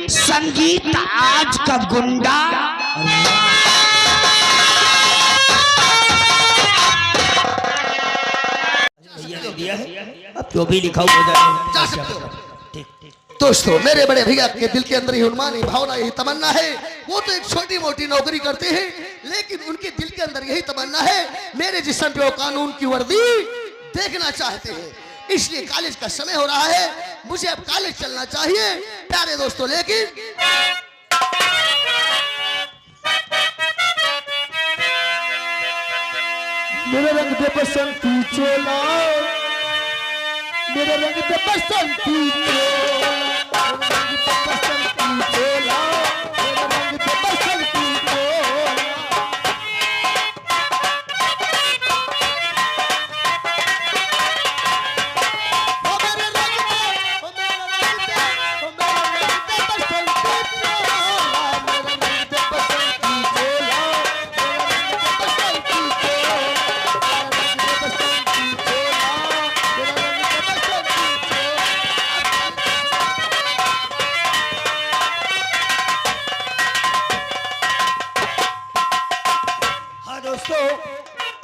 संगीत आज का गुंडा। दिया है अब जो भी लिखा हुआ। दोस्तों, मेरे बड़े भैया के दिल के अंदर ही उन्मानी भावना, यही तमन्ना है। वो तो एक छोटी मोटी नौकरी करते हैं, लेकिन उनके दिल के अंदर यही तमन्ना है, मेरे जिस्म पे वो कानून की वर्दी देखना चाहते हैं। इसलिए कॉलेज का समय हो रहा है, मुझे अब कॉलेज चलना चाहिए प्यारे दोस्तों। लेकिन मेरे रंग दे बसंती चोला, मेरे रंग दे बसंती चोला,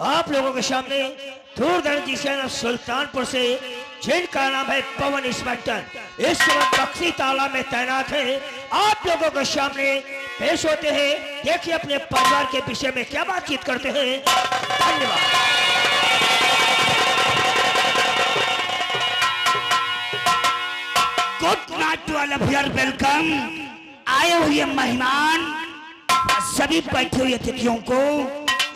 आप लोगों के सामने दूरदर्शी चैनल सुल्तानपुर से, जिनका नाम है पवन इंस्पेक्टर, इस वक्त बक्सी ताला में तैनात है, आप लोगों के सामने पेश होते हैं। देखिए अपने परिवार के विषय में क्या बातचीत करते हैं। धन्यवाद। Good night to all of your welcome. आए हुए मेहमान, सभी बैठे हुए अतिथियों को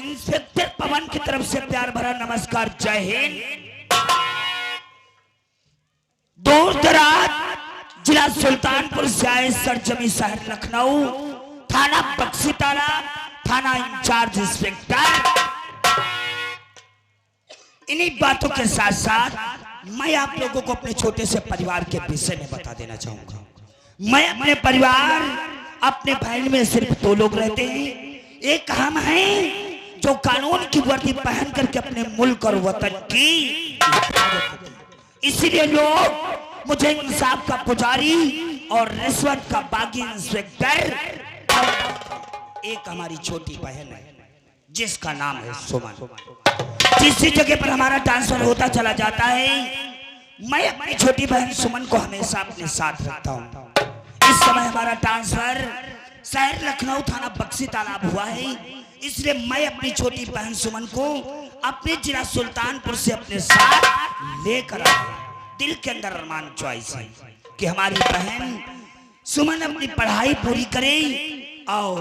इंस्पेक्टर पवन की तरफ से प्यार भरा नमस्कार, जय हिंद। दूर दराज जिला सुल्तानपुर से आए सरजमी शहर लखनऊ, थाना बक्सी ताला, थाना इंचार्ज इंस्पेक्टर। इन्हीं बातों के साथ साथ मैं आप लोगों को अपने छोटे से परिवार के विषय में बता देना चाहूंगा। मैं अपने परिवार, अपने भाई में सिर्फ 2 लोग रहते हैं। एक हम हैं जो कानून की वर्दी पहन करके अपने मुल्क और वतन की, इसीलिए लोग मुझे इंसाफ का पुजारी और रिश्वत का बागी इंस्पेक्टर। एक हमारी छोटी बहन है जिसका नाम है सुमन। जिस जगह पर हमारा ट्रांसफर होता चला जाता है, मैं अपनी छोटी बहन सुमन को हमेशा अपने साथ रखता हूँ। इस समय हमारा ट्रांसफर शहर लखनऊ, थाना बक्सी तालाब हुआ है, इसलिए मैं अपनी छोटी बहन सुमन को अपने जिला सुल्तानपुर से अपने साथ लेकर आया। दिल के अंदर अरमान च्वाइस है कि हमारी बहन सुमन अपनी पढ़ाई पूरी करे और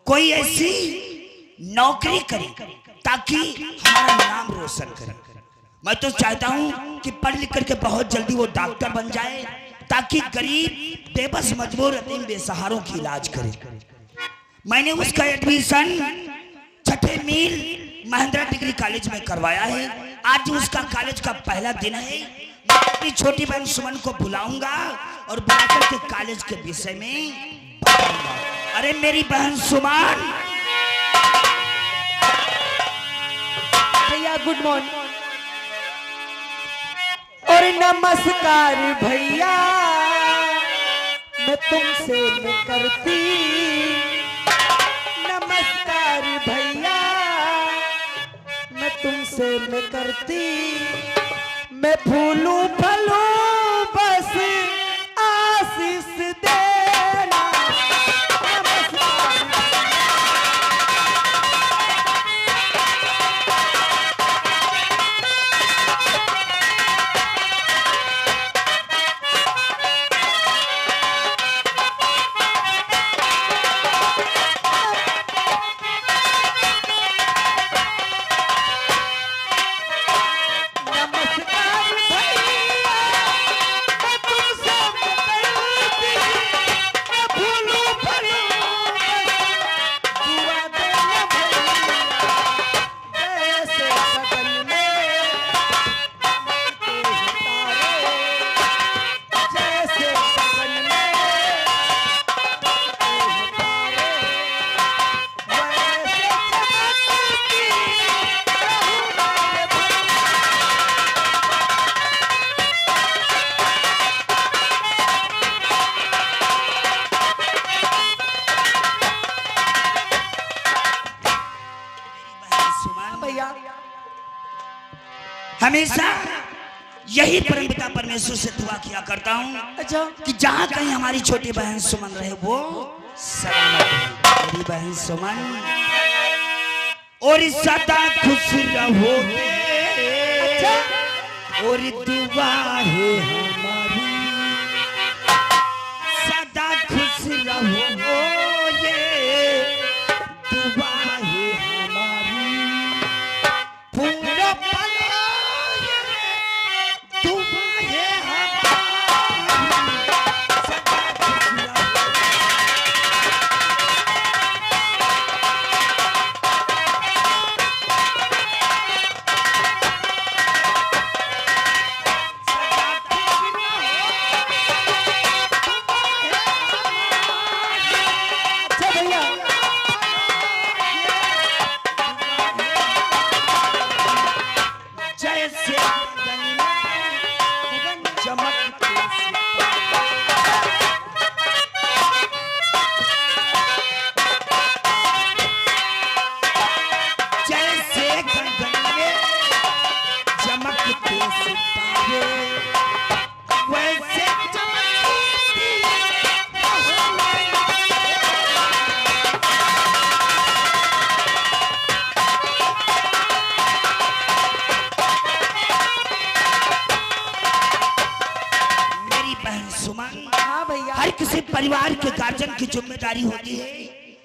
कोई ऐसी नौकरी करे ताकि हमारा नाम रोशन करे। मैं तो चाहता हूं कि पढ़ लिख करके बहुत जल्दी वो डॉक्टर बन जाए, ताकि गरीब, बेबस, मजबूर, यतीम, बेसहारों की इलाज करे। मैंने उसका एडमिशन 6ठे मील महिंद्रा डिग्री कॉलेज में करवाया है। आज उसका कॉलेज का पहला दिन है। मैं अपनी छोटी बहन सुमन को बुलाऊंगा और बुलाकर के कॉलेज के विषय में बताऊंगा। अरे मेरी बहन सुमन। भैया गुड मॉर्निंग और नमस्कार भैया, मैं तुमसे मैं करती। नमस्कार भैया, मैं तुमसे मैं करती। मैं फूलूं फलूं बस आशीष देना। नमस्कार भैया, हमेशा यही परमपिता परमेश्वर से दुआ किया करता हूँ अच्छा कि जहाँ कहीं हमारी छोटी बहन सुमन रहे वो सलामत रहे। मेरी बहन सुमन और सदा खुश रहोगे और दुआ है हमारी, सदा खुश रहोगे दुआ है हमारी, पूरा पलो ये दुआ है हमारी, सदा खुश रहोगे। अच्छा भैया जैसे गगन में चमकते सितारे, जैसे गगन में चमकते सितारे, वैसे चमकती मेरी बहन सुमन, हाँ भैया हर किसी परिवार के गार्जियन की जिम्मेदारी होती है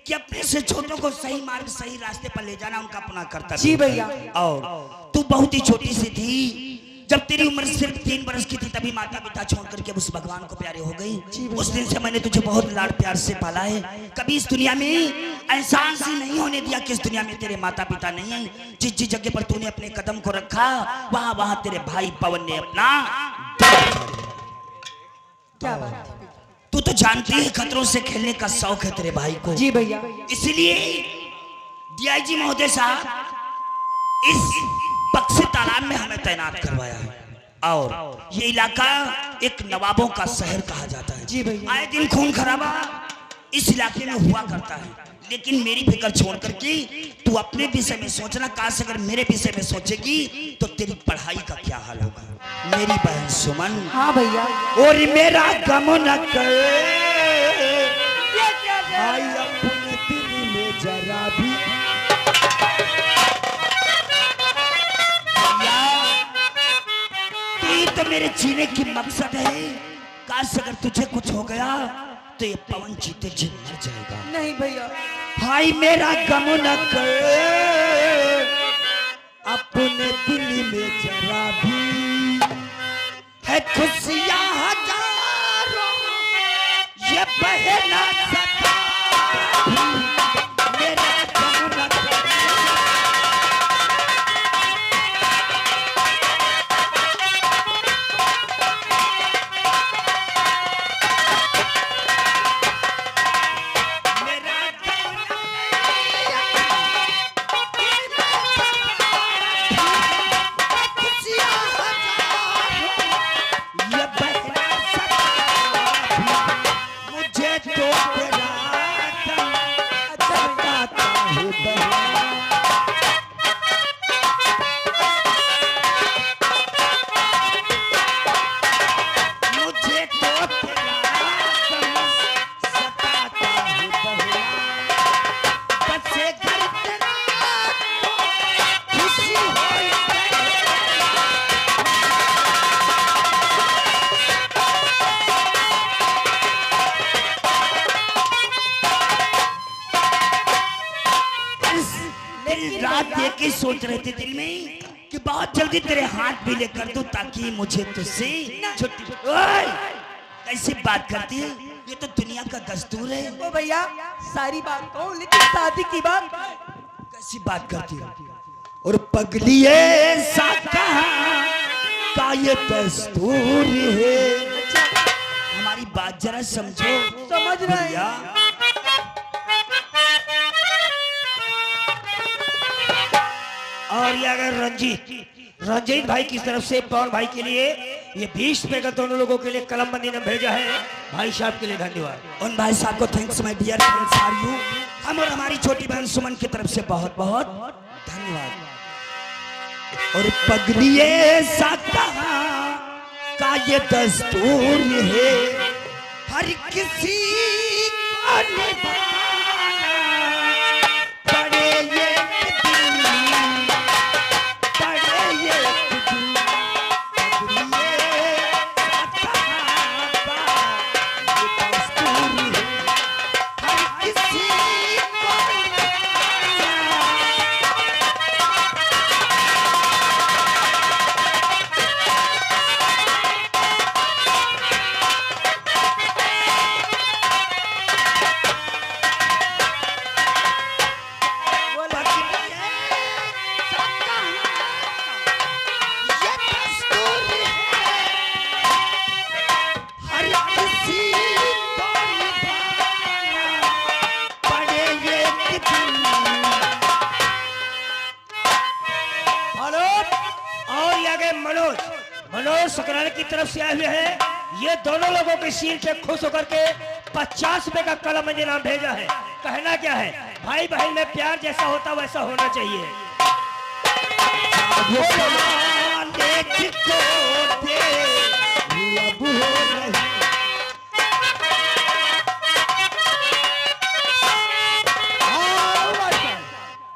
कि अपने से छोटों को सही मार्ग सही रास्ते पर ले जाना उनका अपना कर्तव्य। जी भैया। और तू बहुत ही छोटी सी थी जब तेरी उम्र सिर्फ 3 वर्ष की थी, तभी माता पिता छोड़ करके उस भगवान को प्यारे हो गई। उस दिन से मैंने तुझे बहुत लाड प्यार से पाला है। कभी इस दुनिया में एहसास ही नहीं होने दिया कि इस दुनिया में तेरे माता पिता नहीं है। जिस जिस जगह पर तूने अपने कदम को रखा वहां वहां तेरे भाई पवन ने अपना क्या बात है। तू तो जानती है खतरों से खेलने का शौक है तेरे भाई को। जी भैया इसलिए डीआईजी महोदय साहब इस बक्से तालाब में हमें तैनात करवाया है और ये इलाका एक नवाबों का शहर कहा जाता है। जी भैया। आए दिन खून खराबा इस इलाके में हुआ करता है, लेकिन मेरी फिक्र छोड़ करके तू अपने विषय में सोचना। काश अगर मेरे विषय में सोचेगी तो तेरी पढ़ाई का क्या हाल होगा। मेरी बहन सुमन हाँ भैया और मेरा गम न कर ये क्या है? आई अपने दिल में जरा भी तू तो मेरे जीने की मकसद है। काश अगर तुझे कुछ हो गया तो ये पवन जीते जी मर जाएगा। नहीं भैया हाय मेरा गम न कर अपने दिल में जरा भी है खुशियां हजारों ये बहे ना सका मेरा गम न कर। रात ये की सोच रहे थे दिल में कि बहुत जल्दी तेरे हाथ भी लेकर दूं ताकि मुझे तुझसे छुट्टी। ओए, कैसी बात करती है, ये तो दुनिया का दस्तूर है। ओ भैया सारी बात कहूँ लेकिन शादी की बात कैसी बात करती है। और पगली ऐसा कहाँ का ये दस्तूर है। हमारी बात जरा समझो। समझ रहे हैं। भैया और ये अगर रंजीत भाई की तरफ से पवन भाई के लिए ये 20 रुपए का दोनों लोगों के लिए कलम बंदी ने भेजा है। भाई साहब के लिए धन्यवाद। उन भाई साहब को thanks my dear friends are you. हम और हमारी छोटी बहन सुमन की तरफ से बहुत बहुत धन्यवाद। और पगलिए सा कहा का ये दस्तूर है, हर किसी को निभाना पड़े ये दिन, पड़े ये दिन। पगलिए सा कहा का ये दस्तूर है, हर किसी को निभाना। मनोज मनोज सकराने की तरफ से आए हुए हैं। ये दोनों लोगों के सीन से खुश होकर के 50 रुपए का कलम मुझे नाम भेजा है। कहना क्या है, भाई बहन में प्यार जैसा होता वैसा होना चाहिए।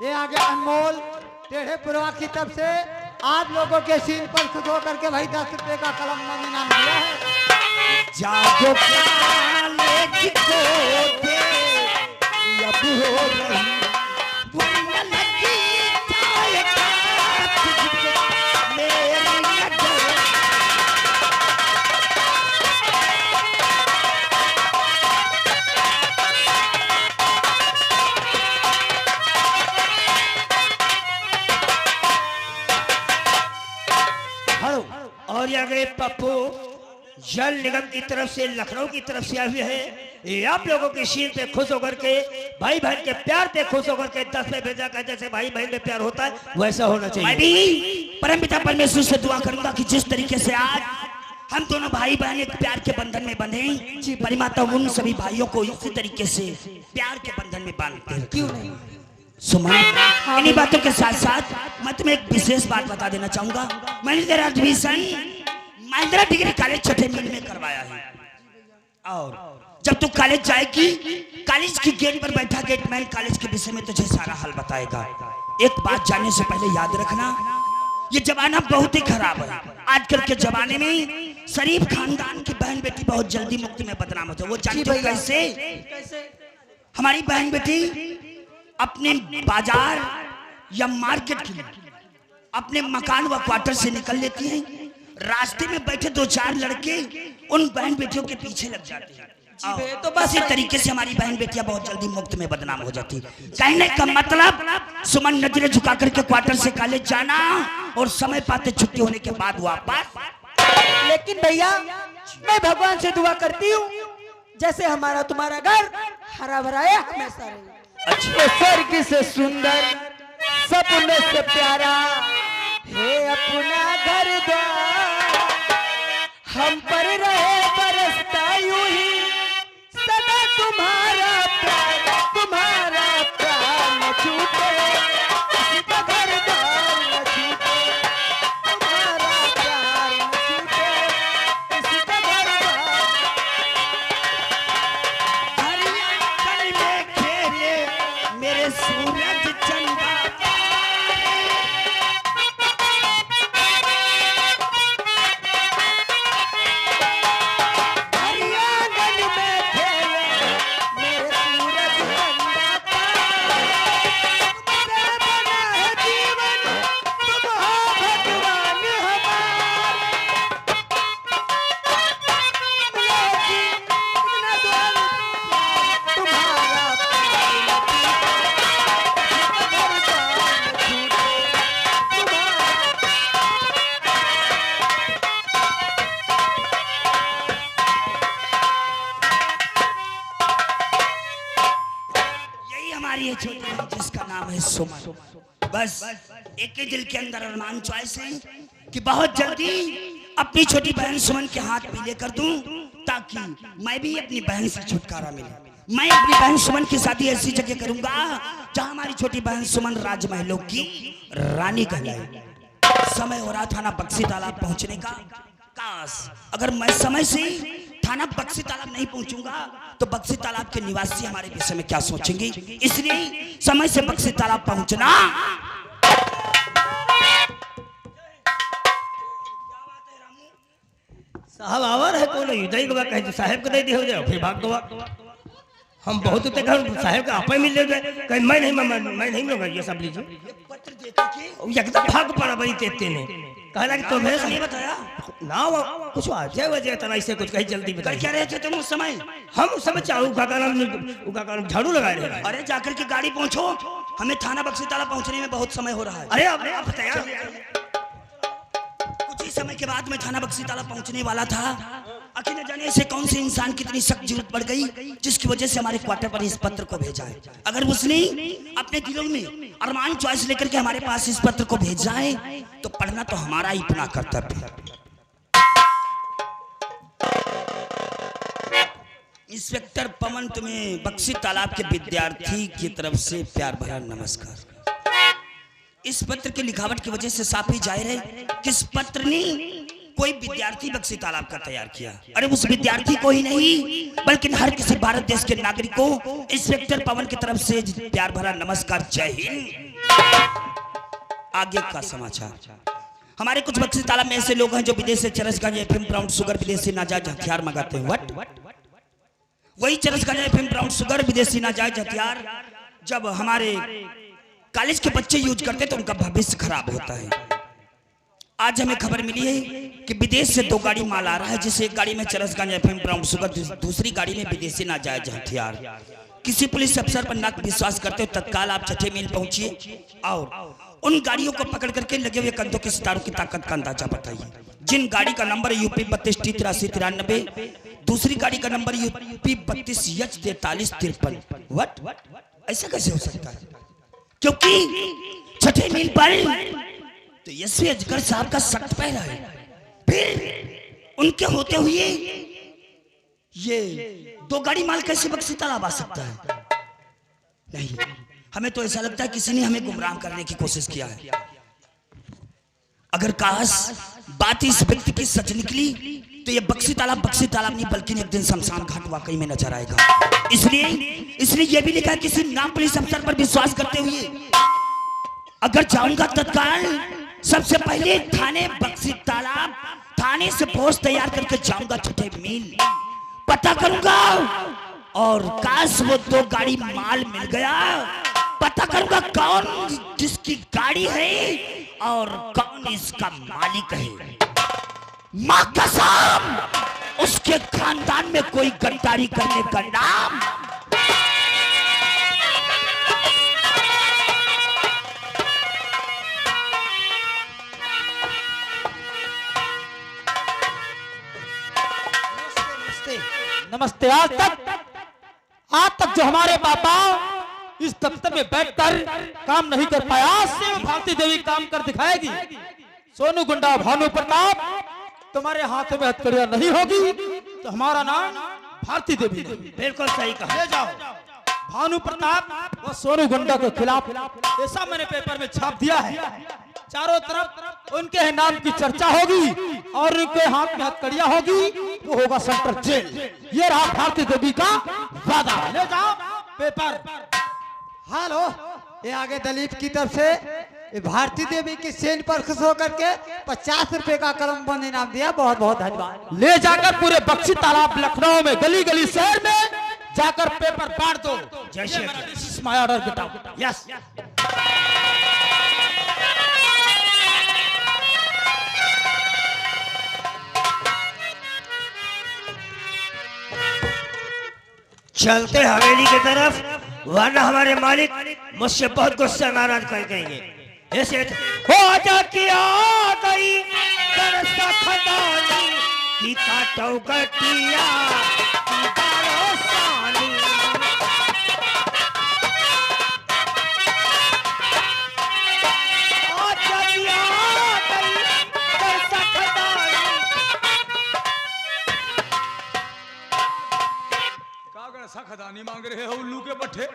ये आगे अनमोल टेढ़े पुरवा की तरफ से आप लोगों के सीन पर खुश होकर के भाई 10 रुपए का कलम मैंने नाम दिया है। जागो काले जिको दे अब हो रही वरना लगी जाएगा तुझको मेरी नजर। और यहाँ गए पप्पू जल निगम की तरफ से लखनऊ की तरफ से आए हुए हैं। ये आप लोगों के शीर पे खुश होकर के भाई बहन के प्यार पे खुश होकर के 10 पे भेजा कर, जैसे भाई बहन में प्यार होता है वैसा होना चाहिए। मैं भी परमपिता परमेश्वर से दुआ करूंगा कि जिस तरीके से आज हम दोनों भाई बहन एक प्यार के बंधन में बंधे, परिमाता उन सभी भाइयों को इसी तरीके से प्यार के बंधन में बांधते हैं। क्यों नहीं सुमन? इन्हीं बातों के साथ साथ मैं तुम्हें एक विशेष बात बता देना चाहूंगा। मैंने तेरा एडमिशन महिंद्रा डिग्री कॉलेज छठे मील में करवाया है, और जब तू कॉलेज जाएगी कॉलेज की गेट पर बैठा गेटमैन कॉलेज के विषय में तुझे सारा हाल बताएगा। एक बात जानने से पहले याद रखना, ये जमाना बहुत ही खराब है। आजकल के जमाने में शरीफ खानदान की बहन बेटी बहुत जल्दी मुक्ति में बदनाम होते हैं। वो जानते हो कैसे? हमारी बहन बेटी अपने बाजार या मार्केट के लिए अपने मकान व क्वार्टर से निकल लेती हैं, रास्ते में बैठे 2-4 लड़के उन बहन बेटियों के पीछे लग जाते हैं। तो बस इस तरीके से हमारी बहन बेटियां बहुत जल्दी मुफ्त में बदनाम हो जाती। कहने का मतलब सुमन नजरें झुका करके क्वार्टर से कॉलेज जाना और समय पाते छुट्टी होने के बाद वापस। लेकिन भैया मैं भगवान से दुआ करती हूँ जैसे हमारा तुम्हारा घर हरा भरा है हमेशा रहे। अच्छा स्वर्ग से सुंदर सपने से प्यारा है अपना घर द्वार, हम पर रहे बरसता यूं ही सदा तुम्हारा प्यार न छूटे, किसी का घर द्वार न छूटे, तुम्हारा प्यार न छूटे, किसी का घर द्वार। हरियाणा में खेले मेरे सूरज चंदा, जिसका नाम है सुमन। बस एक ही दिल के अंदर अरमान चॉइस है कि बहुत जल्दी अपनी छोटी बहन सुमन के हाथ पीले कर दूं, ताकि मैं भी अपनी बहन से छुटकारा मिले। मैं अपनी बहन सुमन की शादी ऐसी जगह करूंगा जहां हमारी छोटी बहन सुमन राजमहलों की रानी कहलाए। समय हो रहा थाना बक्सी तालाब पहुंचने का। काश अगर मैं समय से थाना बक्सी तालाब नहीं पहुंचूंगा तो बक्सी तालाब के निवासी हमारे विषय में क्या सोचेंगे, इसलिए समय से बक्सी तालाब पहुंचना। साहब आवर है कौन युदय को कहे साहब को दे दी हो जाओ फिर भाग दो। हम बहुत होते घर साहब का आपे मिल जाए कहीं मैं नहीं मिलूंगा ये सब लीजिए एकदम भाग पड़ा बड़ी तेते ने कहला कि तुम्हें नहीं बताया ना वो कुछ आ जाए वजह तना ऐसे कुछ कहीं जल्दी बता क्या रहे थे तुम उस समय? हम उस समय चाहू का नाम झाड़ू लगा रहे हैं। अरे जाकर के गाड़ी पहुंचो, हमें थाना बक्सी तालाब पहुंचने में बहुत समय हो रहा है। अरे आप बताया कुछ ही समय के बाद मैं थाना बक्सी तालाब पहुंचने वाला था। आखिर न जाने ऐसे कौन से इंसान की इतनी सख्त जरूरत पड़ गई जिसकी वजह से हमारे क्वार्टर पर इस पत्र को भेजा है। अगर उसने अपने दिलों में अरमान चॉइस लेकर के हमारे पास इस पत्र को भेजा है तो पढ़ना तो हमारा ही अपना कर्तव्य है। इंस्पेक्टर पवन, तुम्हें बक्सी तालाब के विद्यार्थी की तरफ से प्यार भरा नमस्कार। इस पत्र की लिखावट की वजह से साफ ही जाहिर है कि इस पत्र ने कोई विद्यार्थी बक्सी तालाब का तैयार किया। अरे उस विद्यार्थी को ही नहीं बल्कि हर किसी भारत देश के नागरिक को इंस्पेक्टर पवन की तरफ से प्यार भरा नमस्कार। जय हिंद। आगे का समाचार। हमारे कुछ बक्सी तालाब में ऐसे लोग हैं जो विदेश से चरस गांजा, एफएम, ब्राउन शुगर, विदेशी नाजायज हथियार मंगाते हैं। वही चरस गांजा, एफएम, ब्राउन शुगर, विदेशी नाजायज हथियार जब हमारे कॉलेज के बच्चे यूज करते तो उनका भविष्य खराब होता है। आज हमें खबर मिली है कि विदेश से 2 गाड़ी माल आ रहा है, जिसे एक गाड़ी में चरस गांजा, एफएम, ब्राउन शुगर, दूसरी गाड़ी में विदेशी नाजायज हथियार। किसी पुलिस अफसर पर ना विश्वास करते हो तत्काल आप छठे मील पहुंचिए और उन गाड़ियों को पकड़ करके लगे हुए कंधों के सितारों की ताकत का अंदाजा बताइए। जिन गाड़ी का नंबर यूपी 32T8393, दूसरी गाड़ी का नंबर यूपी 32H4353। व्हाट ऐसा कैसे हो सकता है? क्योंकि छठे मील पर तो एसपी अजगर साहब का सख्त पहरा है, फिर उनके होते हुए ये 2 गाड़ी माल कैसे बक्सी तालाब आ सकता है? नहीं, हमें तो ऐसा लगता है किसी ने हमें गुमराह करने की कोशिश किया है। अगर काश बात इस व्यक्ति की सच निकली तो ये बक्सी तालाब नहीं बल्कि एक दिन शमशान घाट वाकई में नजर आएगा। इसलिए ये भी लिखा है किसी नाम पुलिस अफसर पर विश्वास करते हुए अगर जाऊंगा तत्काल सबसे पहले थाने बक्सी तालाब, थाने से फोर्स तैयार करके जाऊंगा छठे मील, पता करूंगा और काश वो 2 गाड़ी माल मिल गया, पता करूंगा कौन किसकी गाड़ी है और कौन इसका मालिक है। मां कसम उसके खानदान में कोई गद्दारी करने का नाम नमस्ते। आज तक जो हमारे पापा इस दफ्तर में बैठकर काम नहीं कर पाया, से भारती देवी काम कर दिखाएगी। सोनू गुंडा भानु प्रताप, तुम्हारे हाथ में हथकड़ियां नहीं होगी तो हमारा नाम भारती देवी नहीं। बिल्कुल सही कहा। ले जाओ भानु प्रताप और सोनू गुंडा के खिलाफ ऐसा मैंने पेपर में छाप दिया है, चारों तरफ उनके नाम की चर्चा होगी और उनके हाथ में हथकड़ियां होगी, वो होगा सेंट्रल जेल। ये रहा भारती देवी का वादा। ले जाओ पेपर। हेलो, ये आगे दलीप की तरफ से ये भारती देवी की सेन पर खुश होकर के 50 रुपए का कलम बंद इनाम दिया। बहुत बहुत धन्यवाद। ले जाकर पूरे बक्सी तालाब लखनऊ में गली गली शहर में जाकर पेपर बांट दो। जय Shri Ram. This is my order, get out. Yes चलते हवेली की तरफ, वरना हमारे मालिक मुझसे बहुत गुस्सा नाराज कर कहेंगे। ऐसे हो जा किया गई करसा खदानी की काटो कटिया की बारो सानी। हो जा किया गई करसा खदानी। खदानी मांग रहे हो उल्लू के पट्टे?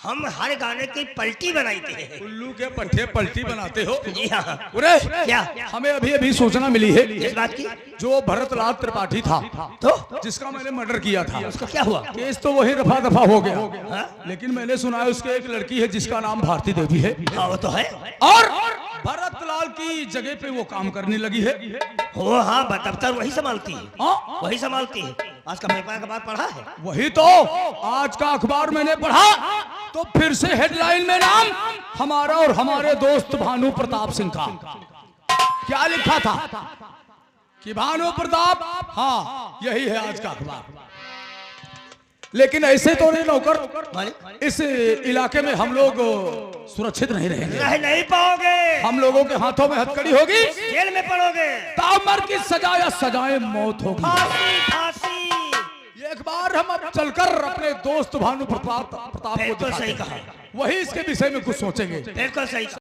हम हर गाने की पलटी बनाते हैं। उल्लू के पट्टे पलटी बनाते हो? जी हाँ। अरे क्या? हमें अभी अभी सूचना मिली है इस बात की? जो भरतलाल त्रिपाठी था तो जिसका मैंने मर्डर किया था, उसका क्या हुआ? केस तो वही रफा दफा हो गया, लेकिन मैंने सुना है उसके एक लड़की है जिसका नाम भारती देवी है। हाँ वो तो है। और भरतलाल की जगह पे वो काम करने लगी है। हो हाँ, दफ्तर वही संभालती है। हाँ? वही संभालती है। आज का पेपर का बात पढ़ा है? वही तो आज का अखबार मैंने पढ़ा, तो फिर से हेडलाइन में नाम हमारा और हमारे दोस्त भानु प्रताप सिंह का। क्या लिखा था कि भानु प्रताप, हाँ यही है आज का अखबार। लेकिन ऐसे तो नहीं नौकर, इस इलाके में हम लोग सुरक्षित नहीं रहेंगे। नहीं पाओगे। हम लोगों के हाथों में हथकड़ी होगी, जेल में पड़ोगे। तामर की सजा या सजाए मौत होगी। फांसी फांसी। एक बार हम अब चलकर अपने दोस्त भानु प्रताप को बिल्कुल दिखाते सही हैं। कहा। वही इसके विषय में कुछ सोचेंगे। बिल्कुल सही।